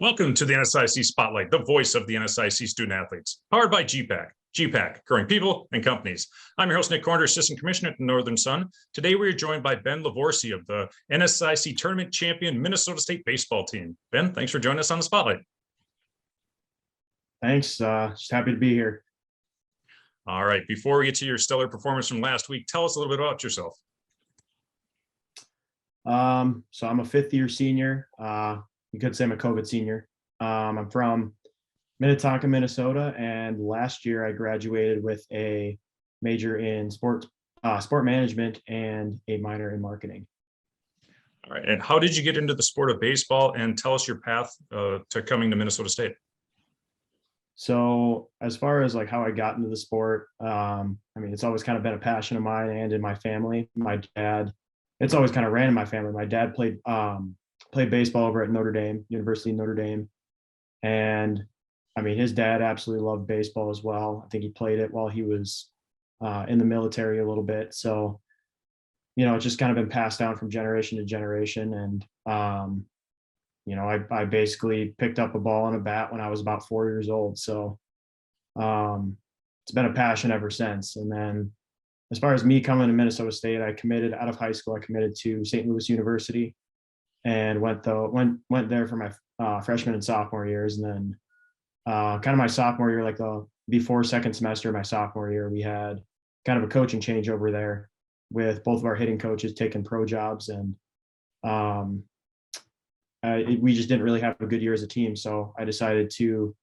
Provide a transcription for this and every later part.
Welcome to the NSIC Spotlight, the voice of the NSIC student athletes, powered by gpac. gpac, growing people and companies. I'm your host, Nick Corner, Assistant Commissioner at the Northern Sun. Today, we are joined by Ben Livorsi of the NSIC Tournament Champion Minnesota State baseball team. Ben, thanks for joining us on the Spotlight. Thanks. Just happy to be here. All right. Before we get to your stellar performance from last week, tell us a little bit about yourself. So I'm a fifth-year senior. You could say I'm a COVID senior. I'm from Minnetonka, Minnesota, and last year I graduated with a major in sport management and a minor in marketing. All right. And how did you get into the sport of baseball? And tell us your path to coming to Minnesota State. So as far as like how I got into the sport, it's always kind of been a passion of mine and in my family. My dad, it's always kind of ran in my family. My dad played baseball over at University of Notre Dame. And his dad absolutely loved baseball as well. I think he played it while he was in the military a little bit. So, it's just kind of been passed down from generation to generation. And, I basically picked up a ball and a bat when I was about 4 years old. So it's been a passion ever since. And then as far as me coming to Minnesota State, I committed out of high school. I committed to St. Louis University and went there for my freshman and sophomore years. And then kind of my sophomore year, like before second semester of my sophomore year, we had kind of a coaching change over there with both of our hitting coaches taking pro jobs. And we just didn't really have a good year as a team. So I decided to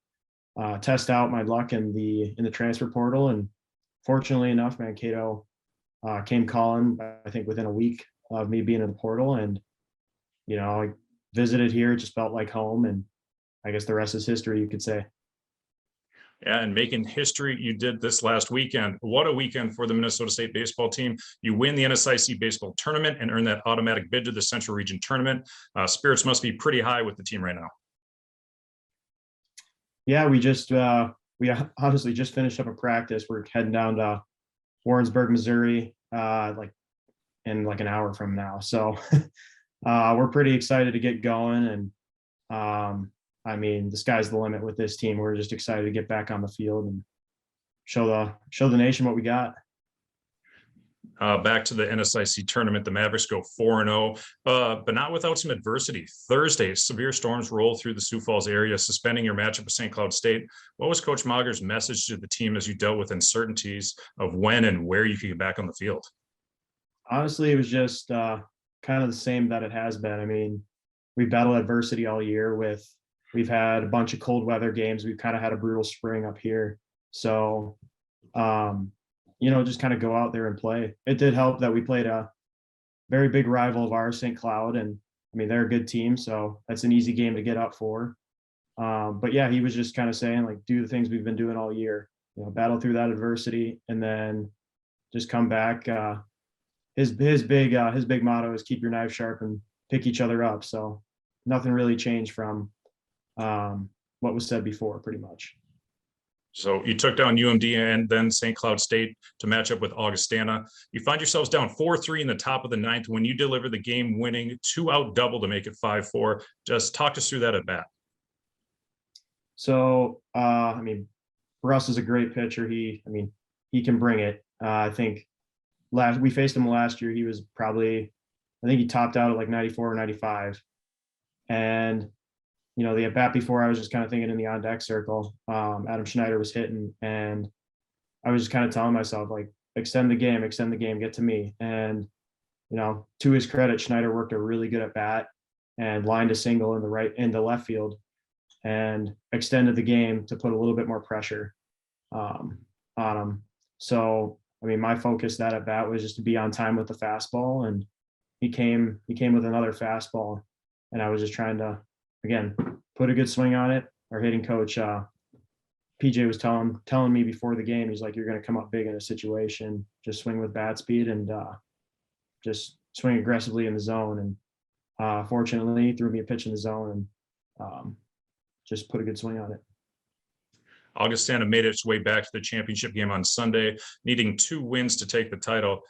test out my luck in the transfer portal. And fortunately enough, Mankato came calling, I think within a week of me being in the portal. And I visited here, it just felt like home, and I guess the rest is history, you could say. Yeah, and making history you did this last weekend. What a weekend for the Minnesota State baseball team. You win the NSIC baseball tournament and earn that automatic bid to the Central Region tournament. Spirits must be pretty high with the team right now. Yeah, we honestly just finished up a practice. We're heading down to Warrensburg, Missouri, in like an hour from now. So we're pretty excited to get going, and the sky's the limit with this team. We're just excited to get back on the field and show the nation what we got. Back to the NSIC tournament, the Mavericks go 4-0, but not without some adversity. Thursday, severe storms roll through the Sioux Falls area, suspending your matchup with St. Cloud State. What was Coach Mager's message to the team as you dealt with uncertainties of when and where you could get back on the field? Honestly, it was just kind of the same that it has been. We've battled adversity all year. We've had a bunch of cold weather games. We've kind of had a brutal spring up here. So, just kind of go out there and play. It did help that we played a very big rival of ours, St. Cloud, and they're a good team, so that's an easy game to get up for. But yeah, he was just kind of saying, like, do the things we've been doing all year, battle through that adversity, and then just come back. His big motto is keep your knife sharp and pick each other up. So nothing really changed from what was said before, pretty much. So you took down UMD and then St. Cloud State to match up with Augustana. You find yourselves down 4-3 in the top of the ninth when you deliver the game-winning 2-out double to make it 5-4. Just talk us through that at bat. So, Russ is a great pitcher. He can bring it. I think we faced him last year. He was I think he topped out at like 94 or 95. And the at bat before, I was just kind of thinking in the on deck circle. Adam Schneider was hitting, and I was just kind of telling myself, like, extend the game, get to me. And to his credit, Schneider worked a really good at bat and lined a single into left field, and extended the game to put a little bit more pressure on him. So my focus that at bat was just to be on time with the fastball, and he came with another fastball, and I was just trying to, again, put a good swing on it. Our hitting coach, PJ, was telling me before the game, he's like, you're going to come up big in a situation, just swing with bat speed and just swing aggressively in the zone. And fortunately, he threw me a pitch in the zone and just put a good swing on it. Augustana made its way back to the championship game on Sunday, needing 2 wins to take the title.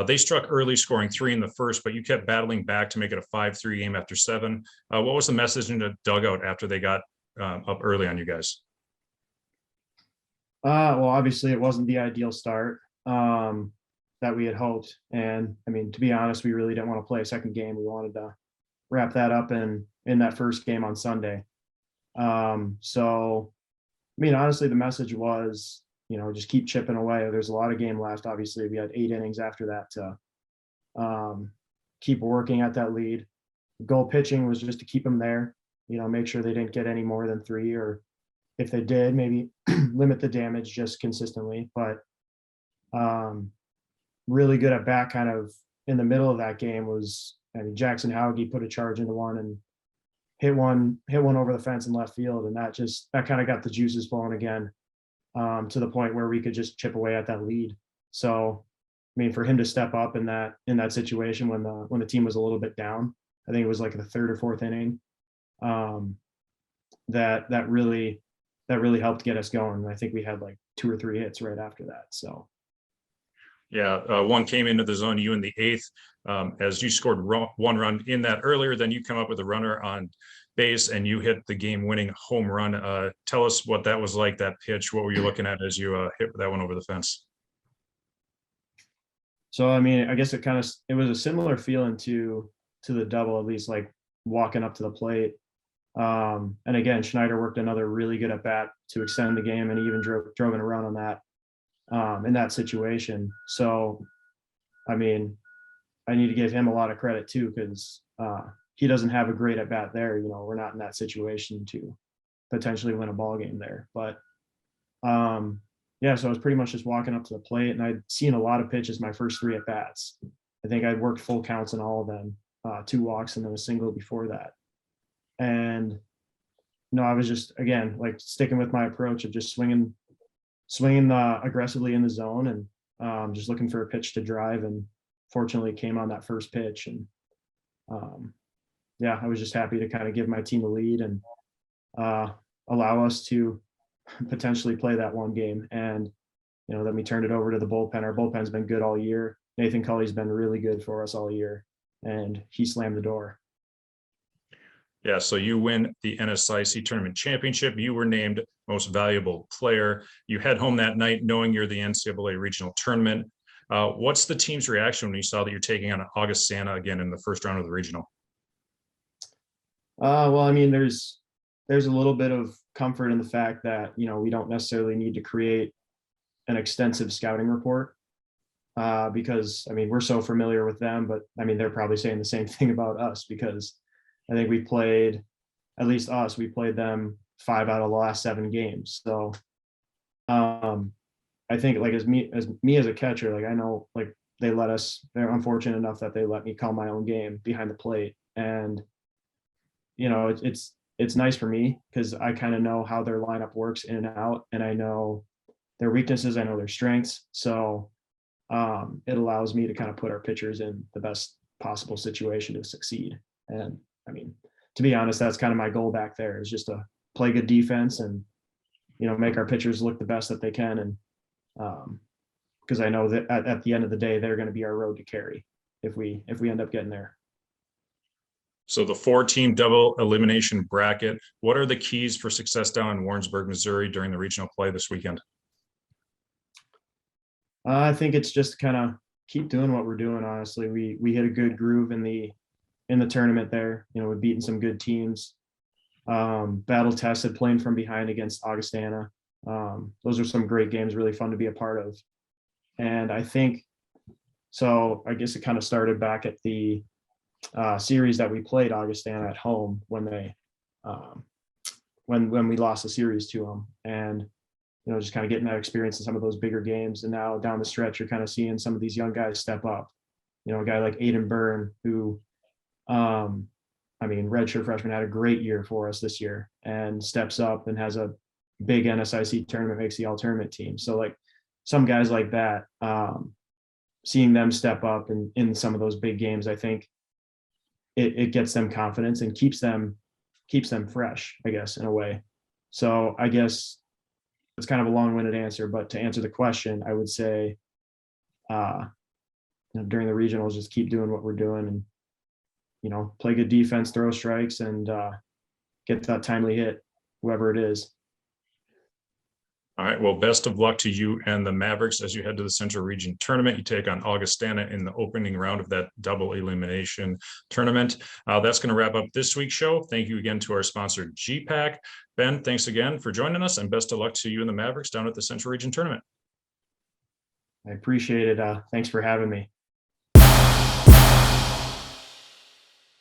They struck early, scoring 3 in the first, but you kept battling back to make it a 5-3 game after 7. What was the message in the dugout after they got up early on you guys? Well, obviously it wasn't the ideal start that we had hoped. And I mean, to be honest, we really didn't want to play a second game. We wanted to wrap that up in that first game on Sunday. So, I mean, honestly, the message was, just keep chipping away. There's a lot of game left. Obviously, we had 8 innings after that to keep working at that lead. Goal pitching was just to keep them there, make sure they didn't get any more than 3, or if they did, maybe limit the damage just consistently. But really good at bat kind of in the middle of that game was, Jackson Hauge put a charge into one and hit one over the fence in left field. And that kind of got the juices flowing again, to the point where we could just chip away at that lead. So, I mean, for him to step up in that situation when the team was a little bit down, I think it was like the 3rd or 4th inning, that really helped get us going. I think we had like 2 or 3 hits right after that. So. Yeah, one came into the zone, you in the 8th, as you scored 1 run in that earlier, then you come up with a runner on base and you hit the game-winning home run. Tell us what that was like, that pitch. What were you looking at as you hit that one over the fence? So, I mean, I guess it was a similar feeling to the double, at least like walking up to the plate. And again, Schneider worked another really good at bat to extend the game, and he even drove in a run on that. In that situation. So, I mean, I need to give him a lot of credit too, because he doesn't have a great at bat there. We're not in that situation to potentially win a ball game there. But yeah, so I was pretty much just walking up to the plate, and I'd seen a lot of pitches my first 3 at bats. I think I'd worked full counts in all of them, 2 walks and then a single before that. And I was just, again, like sticking with my approach of just swinging aggressively in the zone, and just looking for a pitch to drive, and fortunately it came on that first pitch. And yeah, I was just happy to kind of give my team the lead and allow us to potentially play that one game. And then we turned it over to the bullpen. Our bullpen's been good all year. Nathan Culley's been really good for us all year, and he slammed the door. Yeah, so you win the NSIC tournament championship. You were named most valuable player. You head home that night knowing you're the NCAA regional tournament. What's the team's reaction when you saw that you're taking on Augustana again in the first round of the regional? Well, I mean, there's a little bit of comfort in the fact that, we don't necessarily need to create an extensive scouting report, because, I mean, we're so familiar with them, but I mean, they're probably saying the same thing about us, because I think we played them 5 out of the last 7 games. So I think like as me as a catcher, like I know like they're unfortunate enough that they let me call my own game behind the plate. And it's nice for me because I kind of know how their lineup works in and out, and I know their weaknesses, I know their strengths. So it allows me to kind of put our pitchers in the best possible situation to succeed. And I mean, to be honest, that's kind of my goal back there, is just to play good defense and, make our pitchers look the best that they can. And because I know that at the end of the day, they're going to be our road to carry if we end up getting there. So the 4-team double elimination bracket, what are the keys for success down in Warrensburg, Missouri during the regional play this weekend? I think it's just kind of keep doing what we're doing. Honestly, we hit a good groove in the tournament there. We've beaten some good teams. Battle tested, playing from behind against Augustana. Those are some great games, really fun to be a part of. And I think, so I guess it kind of started back at the series that we played Augustana at home when they, when we lost the series to them. And, just kind of getting that experience in some of those bigger games. And now down the stretch, you're kind of seeing some of these young guys step up. A guy like Aiden Byrne, who, redshirt freshman, had a great year for us this year and steps up and has a big NSIC tournament, makes the all tournament team. So like some guys like that, seeing them step up in some of those big games, I think it gets them confidence and keeps them fresh, I guess, in a way. So I guess it's kind of a long-winded answer, but to answer the question, I would say, during the regionals, just keep doing what we're doing and, play good defense, throw strikes, and get that timely hit, whoever it is. All right. Well, best of luck to you and the Mavericks as you head to the Central Region Tournament. You take on Augustana in the opening round of that double elimination tournament. That's going to wrap up this week's show. Thank you again to our sponsor, gpac. Ben, thanks again for joining us, and best of luck to you and the Mavericks down at the Central Region Tournament. I appreciate it. Thanks for having me.